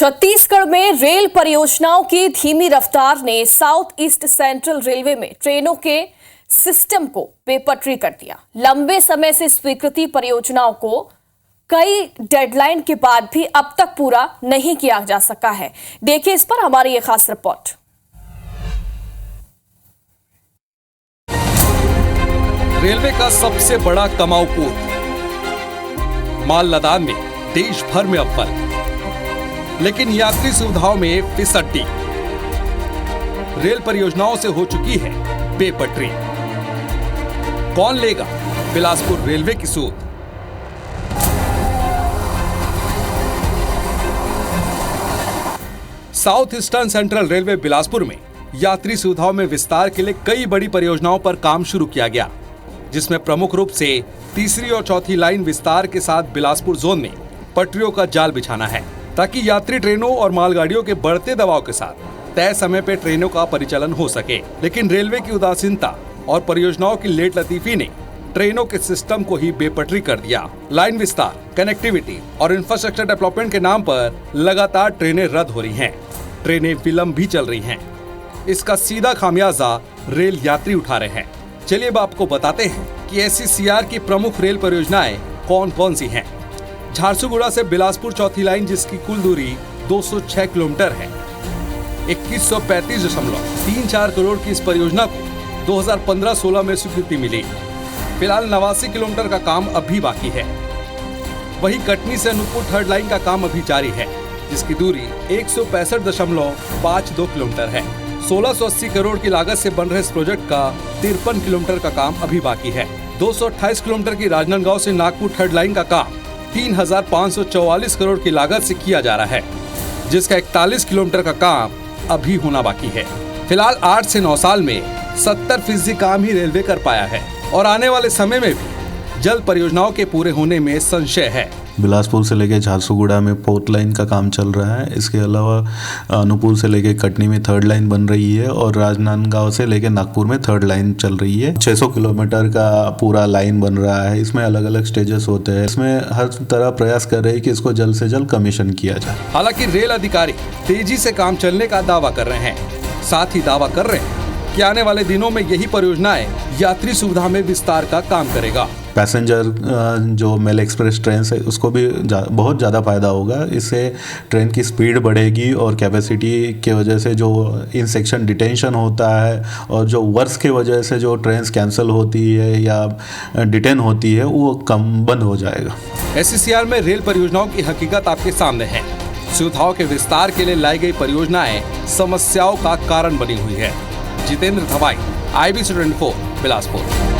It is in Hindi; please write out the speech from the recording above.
छत्तीसगढ़ में रेल परियोजनाओं की धीमी रफ्तार ने साउथ ईस्ट सेंट्रल रेलवे में ट्रेनों के सिस्टम को बेपटरी कर दिया। लंबे समय से स्वीकृति परियोजनाओं को कई डेडलाइन के बाद भी अब तक पूरा नहीं किया जा सका है। देखिए इस पर हमारी ये खास रिपोर्ट। रेलवे का सबसे बड़ा कमाऊ पोत माल लदान में देश भर में अव्वल, लेकिन यात्री सुविधाओं में फिसड्डी। रेल परियोजनाओं से हो चुकी है बेपटरी। कौन लेगा बिलासपुर रेलवे की सूद? South eastern central railway Bilaspur में यात्री सुविधाओं में विस्तार के लिए कई बड़ी परियोजनाओं पर काम शुरू किया गया, जिसमें प्रमुख रूप से तीसरी और चौथी लाइन विस्तार के साथ बिलासपुर जोन में पटरियों का जाल बिछाना है, ताकि यात्री ट्रेनों और मालगाड़ियों के बढ़ते दबाव के साथ तय समय पर ट्रेनों का परिचालन हो सके। लेकिन रेलवे की उदासीनता और परियोजनाओं की लेट लतीफी ने ट्रेनों के सिस्टम को ही बेपटरी कर दिया। लाइन विस्तार, कनेक्टिविटी और इंफ्रास्ट्रक्चर डेवलपमेंट के नाम पर लगातार ट्रेनें रद्द हो रही हैं। ट्रेनें विलंब भी चल रही हैं। इसका सीधा खामियाजा रेल यात्री उठा रहे हैं। चलिए अब आपको बताते हैं कि SECR की प्रमुख रेल परियोजनाएं कौन कौन सी हैं। झारसुगुड़ा से बिलासपुर चौथी लाइन, जिसकी कुल दूरी 206 किलोमीटर है, 2135.34 करोड़ की इस परियोजना को 2015-16 में स्वीकृति मिली। फिलहाल 89 किलोमीटर का काम अभी बाकी है। वहीं कटनी से अनूपपुर थर्ड लाइन का काम अभी जारी है, जिसकी दूरी 165.52 किलोमीटर है। 1680 करोड़ की लागत से बन रहे इस प्रोजेक्ट का 53 किलोमीटर का काम अभी बाकी है। 228 किलोमीटर की राजनांदगांव से नागपुर थर्ड लाइन का काम 3544 करोड़ की लागत से किया जा रहा है, जिसका 41 किलोमीटर का काम अभी होना बाकी है। फिलहाल 8 से 9 साल में 70% काम ही रेलवे कर पाया है और आने वाले समय में भी जल्द परियोजनाओं के पूरे होने में संशय है। बिलासपुर से लेके झारसुगुड़ा में 4th लाइन का काम चल रहा है। इसके अलावा अनूपपुर से लेके कटनी में 3rd लाइन बन रही है और राजनांदगांव से लेके नागपुर में 3rd लाइन चल रही है। 600 किलोमीटर का पूरा लाइन बन रहा है। इसमें अलग अलग स्टेजेस होते हैं। इसमें हर तरह प्रयास कर रहे हैं कि इसको जल्द से जल्द कमीशन किया जाए। हालांकि रेल अधिकारी तेजी से काम चलने का दावा कर रहे हैं, साथ ही दावा कर रहे हैं कि आने वाले दिनों में यही परियोजनाएं यात्री सुविधा में विस्तार का काम करेगा। पैसेंजर जो मेल एक्सप्रेस ट्रेन है उसको भी बहुत ज़्यादा फायदा होगा। इससे ट्रेन की स्पीड बढ़ेगी और कैपेसिटी के वजह से जो इन सेक्शन डिटेंशन होता है और जो वर्ष के वजह से जो ट्रेन कैंसिल होती है या डिटेन होती है वो कम बंद हो जाएगा। SECR में रेल परियोजनाओं की हकीकत आपके सामने है। सुविधाओं के विस्तार के लिए लाई गई परियोजनाएं समस्याओं का कारण बनी हुई है। जितेंद्र धवाई, IBC 24, बिलासपुर।